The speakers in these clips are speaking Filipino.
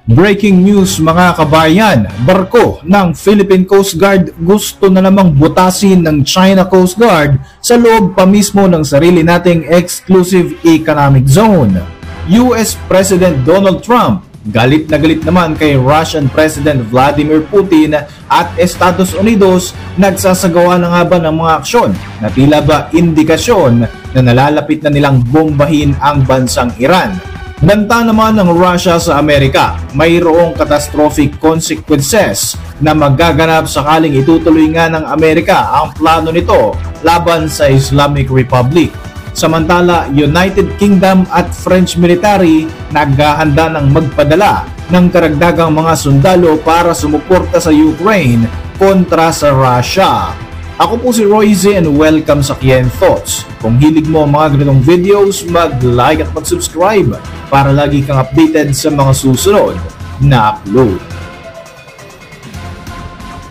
Breaking news mga kabayan, barko ng Philippine Coast Guard gusto na namang butasin ng China Coast Guard sa loob pa mismo ng sarili nating exclusive economic zone. US President Donald Trump galit na galit naman kay Russian President Vladimir Putin at Estados Unidos nagsasagawa na nga ba ng mga aksyon na tila ba indikasyon na nalalapit na nilang bombahin ang bansang Iran. Banta naman ng Russia sa Amerika, mayroong catastrophic consequences na magaganap sakaling itutuloy nga ng Amerika ang plano nito laban sa Islamic Republic. Samantala, United Kingdom at French military naghahanda ng magpadala ng karagdagang mga sundalo para sumuporta sa Ukraine kontra sa Russia. Ako po si Royce and welcome sa Kien Thoughts. Kung hilig mo ang mga ganitong videos, mag-like at mag-subscribe para lagi kang updated sa mga susunod na upload.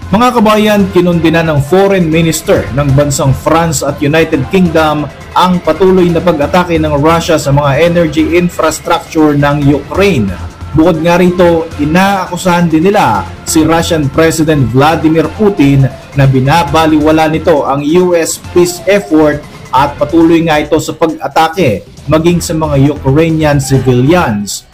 Mga kabayan, kinundina ng Foreign Minister ng bansang France at United Kingdom ang patuloy na pag-atake ng Russia sa mga energy infrastructure ng Ukraine. Bukod nga rito, inaakusahan din nila si Russian President Vladimir Putin na binabaliwala nito ang US peace effort at patuloy nga ito sa pag-atake maging sa mga Ukrainian civilians.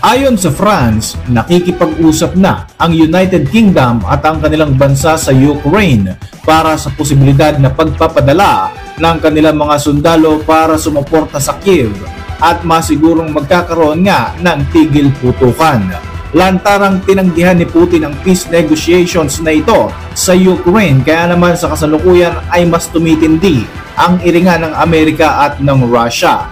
Ayon sa France, nakikipag-usap na ang United Kingdom at ang kanilang bansa sa Ukraine para sa posibilidad na pagpapadala ng kanilang mga sundalo para sumuporta sa Kiev at masigurong magkakaroon nga ng tigil putukan. Lantarang tinanggihan ni Putin ang peace negotiations na ito sa Ukraine, kaya naman sa kasalukuyan ay mas tumitindi ang iringan ng Amerika at ng Russia.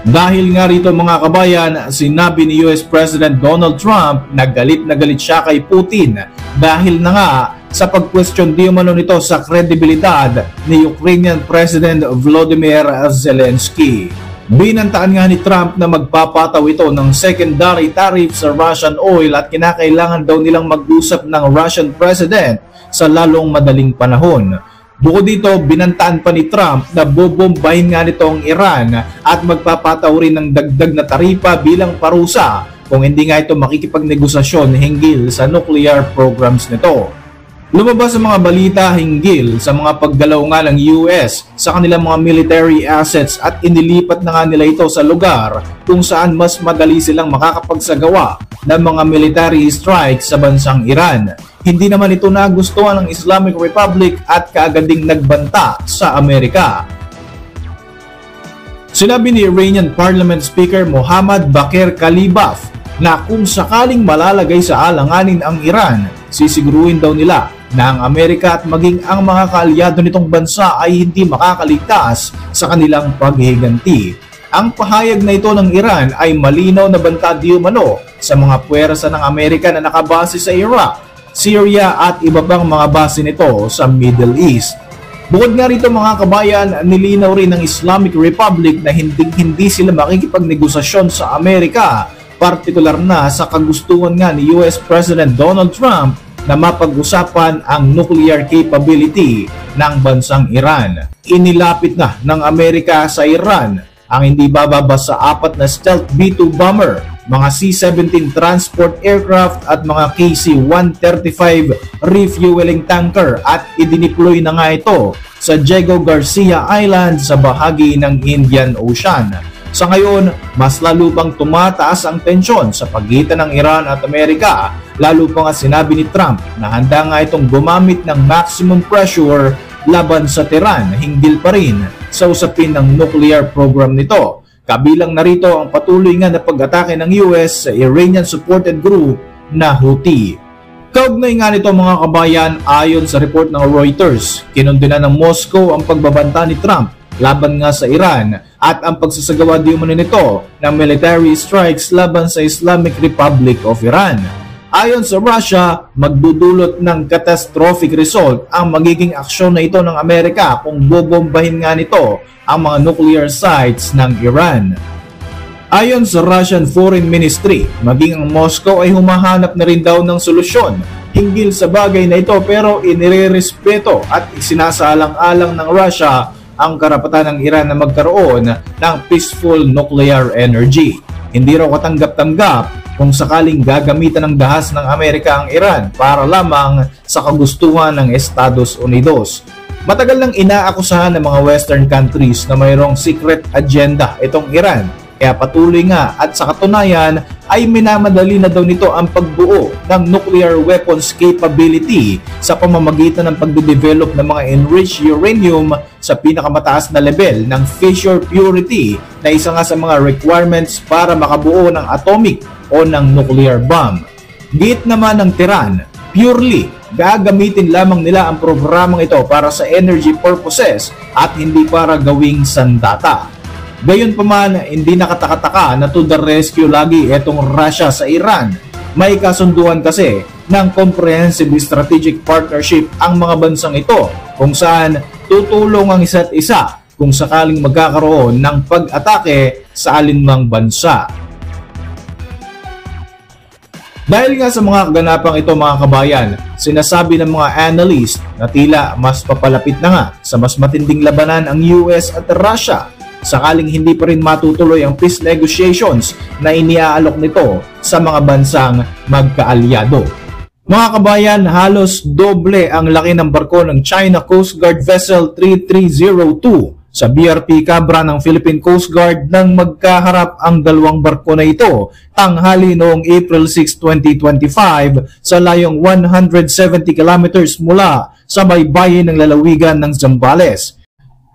Dahil nga rito mga kabayan, sinabi ni US President Donald Trump na galit siya kay Putin dahil na nga sa pag-question di umano nito sa kredibilidad ni Ukrainian President Volodymyr Zelensky. Binantaan nga ni Trump na magpapataw ito ng secondary tariff sa Russian oil at kinakailangan daw nilang mag-usap ng Russian President sa lalong madaling panahon. Bukod dito, binantaan pa ni Trump na bobombahin nga nito ang Iran at magpapataw rin ng dagdag na taripa bilang parusa kung hindi nga ito makikipagnegosasyon hinggil sa nuclear programs nito. Lumabas ang mga balita hinggil sa mga paggalaw nga ng US sa kanilang mga military assets at inilipat na nga nila ito sa lugar kung saan mas madali silang makakapagsagawa ng mga military strikes sa bansang Iran. Hindi naman ito nagustuhan ng Islamic Republic at kaagad ding nagbanta sa Amerika. Sinabi ni Iranian Parliament Speaker Mohammad Bakir Kalibaf na kung sakaling malalagay sa alanganin ang Iran, sisiguruhin daw nila na ang Amerika at maging ang mga kaalyado nitong bansa ay hindi makakaligtas sa kanilang paghihiganti. Ang pahayag na ito ng Iran ay malinaw na banta di umano sa mga puwersa ng Amerika na nakabase sa Iraq, Syria at iba pang mga base nito sa Middle East. Bukod nga rito mga kabayan, nilinaw rin ng Islamic Republic na hindi sila makikipagnegosasyon sa Amerika, partikular na sa kagustuhan nga ni US President Donald Trump na mapag-usapan ang nuclear capability ng bansang Iran. Inilapit na ng Amerika sa Iran ang hindi bababa sa 4 na stealth B-2 bomber, mga C-17 transport aircraft at mga KC-135 refueling tanker at idineploy na nga ito sa Diego Garcia Island sa bahagi ng Indian Ocean. Sa ngayon, mas lalo pang tumataas ang tensyon sa pagitan ng Iran at Amerika, lalo pa nga sinabi ni Trump na handa nga itong gumamit ng maximum pressure laban sa Tehran hinggil pa rin sa usapin ng nuclear program nito. Kabilang narito ang patuloy nga na pag-atake ng US sa Iranian-supported group na Houthi. Kaugnay nga nito mga kabayan, ayon sa report ng Reuters, kinundina ng Moscow ang pagbabanta ni Trump laban nga sa Iran at ang pagsasagawa di umano nito ng military strikes laban sa Islamic Republic of Iran. Ayon sa Russia, magdudulot ng catastrophic result ang magiging aksyon na ito ng Amerika kung bobombahin nga nito ang mga nuclear sites ng Iran. Ayon sa Russian Foreign Ministry, maging ang Moscow ay humahanap na rin daw ng solusyon hinggil sa bagay na ito pero inirerespeto at isinasaalang-alang ng Russia ang karapatan ng Iran na magkaroon ng peaceful nuclear energy. Hindi raw katanggap-tanggap kung sakaling gagamitan ng dahas ng Amerika ang Iran para lamang sa kagustuhan ng Estados Unidos. Matagal nang inaakusahan ng mga Western countries na mayroong secret agenda itong Iran, kaya patuloy nga at sa katunayan ay minamadali na daw nito ang pagbuo ng nuclear weapons capability sa pamamagitan ng pagde-develop ng mga enriched uranium sa pinakamataas na level ng fissure purity na isa nga sa mga requirements para makabuo ng atomic o ng nuclear bomb. Giit naman ng Tehran, purely gagamitin lamang nila ang programang ito para sa energy purposes at hindi para gawing sandata. Gayunpaman, hindi nakataka-taka na to the rescue lagi itong Russia sa Iran. May kasunduan kasi ng comprehensive strategic partnership ang mga bansang ito kung saan tutulong ang isa't isa kung sakaling magkakaroon ng pag-atake sa alinmang bansa. Dahil nga sa mga kaganapang ito mga kabayan, sinasabi ng mga analyst na tila mas papalapit na nga sa mas matinding labanan ang US at Russia sakaling hindi pa rin matutuloy ang peace negotiations na iniaalok nito sa mga bansang magkaalyado. Mga kabayan, halos doble ang laki ng barko ng China Coast Guard Vessel 3302 sa BRP Cabra ng Philippine Coast Guard nang magkaharap ang dalawang barko na ito tanghali noong April 6, 2025 sa layong 170 kilometers mula sa baybayin ng lalawigan ng Zambales.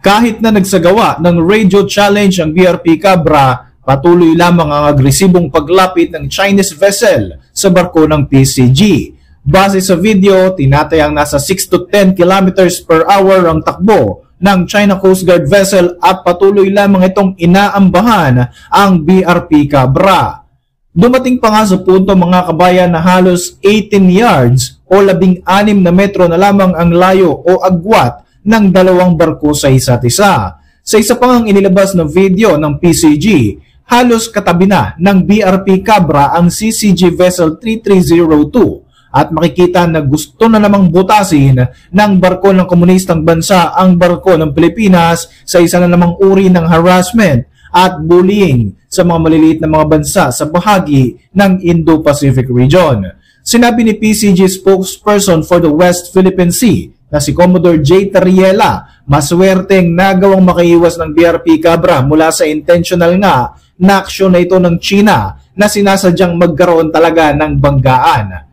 Kahit na nagsagawa ng radio challenge ang BRP Cabra, patuloy lamang ang agresibong paglapit ng Chinese vessel sa barko ng PCG. Base sa video, tinatayang nasa 6 to 10 kilometers per hour ang takbo ng China Coast Guard vessel at patuloy lamang itong inaambahan ang BRP Cabra. Dumating pa nga sa punto mga kabayan na halos 18 yards o 16 na metro na lamang ang layo o agwat ng dalawang barko sa isa't isa. Sa isa pang inilabas na video ng PCG, halos katabi na ng BRP Cabra ang CCG Vessel 3302 at makikita na gusto na namang butasin ng barko ng komunistang bansa ang barko ng Pilipinas sa isa na namang uri ng harassment at bullying sa mga maliliit na mga bansa sa bahagi ng Indo-Pacific region. Sinabi ni PCG spokesperson for the West Philippine Sea na si Commodore J. Tariela, maswerteng nagawang makaiwas ng BRP Cabra mula sa intentional nga na aksyon na ito ng China na sinasadyang magkaroon talaga ng banggaan.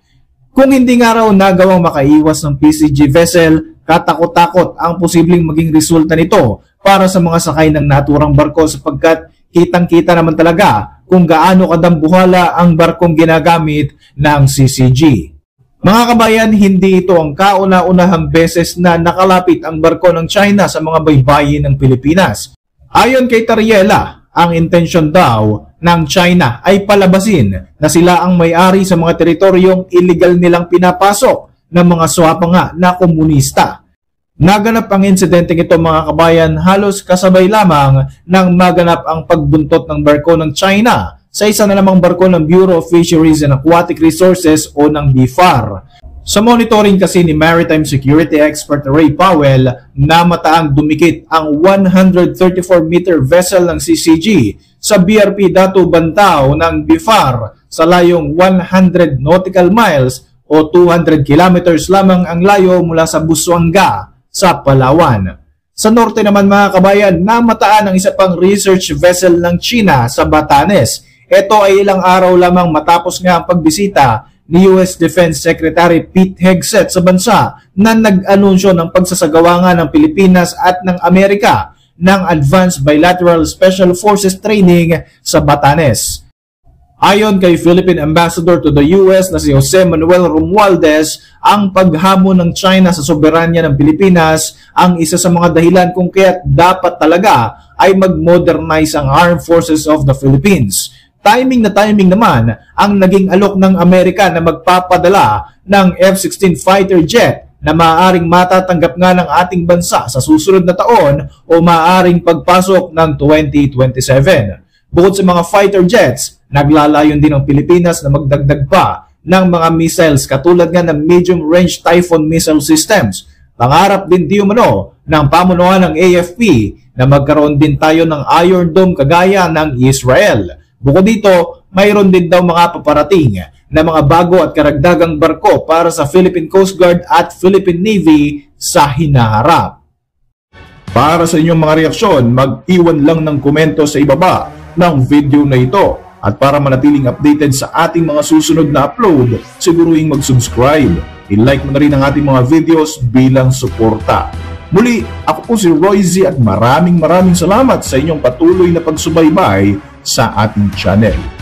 Kung hindi nga raw nagawang makaiwas ng PCG vessel, katakot-takot ang posibleng maging resulta nito para sa mga sakay ng naturang barko sapagkat kitang-kita naman talaga kung gaano kadambuhala ang barkong ginagamit ng CCG. Mga kabayan, hindi ito ang kauna-unahang beses na nakalapit ang barko ng China sa mga baybayin ng Pilipinas. Ayon kay Tariela, ang intensyon daw ng China ay palabasin na sila ang may-ari sa mga teritoryong illegal nilang pinapasok ng mga swapa nga na komunista. Naganap ang insidenteng ito mga kabayan halos kasabay lamang nang maganap ang pagbuntot ng barko ng China sa isa na namang barko ng Bureau of Fisheries and Aquatic Resources o ng BFAR. Sa monitoring kasi ni Maritime Security Expert Ray Powell, namataang dumikit ang 134-meter vessel ng CCG sa BRP Datu Bantao ng BFAR sa layong 100 nautical miles o 200 kilometers lamang ang layo mula sa Busuanga sa Palawan. Sa norte naman mga kabayan, namataan ang isa pang research vessel ng China sa Batanes. Ito ay ilang araw lamang matapos nga ang pagbisita ni US Defense Secretary Pete Hegseth sa bansa na nag-anunsyo ng pagsasagawa nga ng Pilipinas at ng Amerika ng Advanced Bilateral Special Forces Training sa Batanes. Ayon kay Philippine Ambassador to the US na si Jose Manuel Romualdez, ang paghamon ng China sa soberanya ng Pilipinas ang isa sa mga dahilan kung kaya't dapat talaga ay mag-modernize ang Armed Forces of the Philippines. Timing naman ang naging alok ng Amerika na magpapadala ng F-16 fighter jet na maaaring matatanggap nga ng ating bansa sa susunod na taon o maaaring pagpasok ng 2027. Bukod sa mga fighter jets, naglalayon din ang Pilipinas na magdagdag pa ng mga missiles katulad nga ng medium-range Typhoon missile systems. Pangarap din di umano ng pamunuan ng AFP na magkaroon din tayo ng Iron Dome kagaya ng Israel. Bukod dito, mayroon din daw mga paparating na mga bago at karagdagang barko para sa Philippine Coast Guard at Philippine Navy sa hinaharap. Para sa inyong mga reaksyon, mag-iwan lang ng komento sa ibaba ng video na ito. At para manatiling updated sa ating mga susunod na upload, siguruhin mag-subscribe. I-like mo na rin ang ating mga videos bilang suporta. Muli, ako po si Royzy at maraming salamat sa inyong patuloy na pagsubaybay sa ating channel.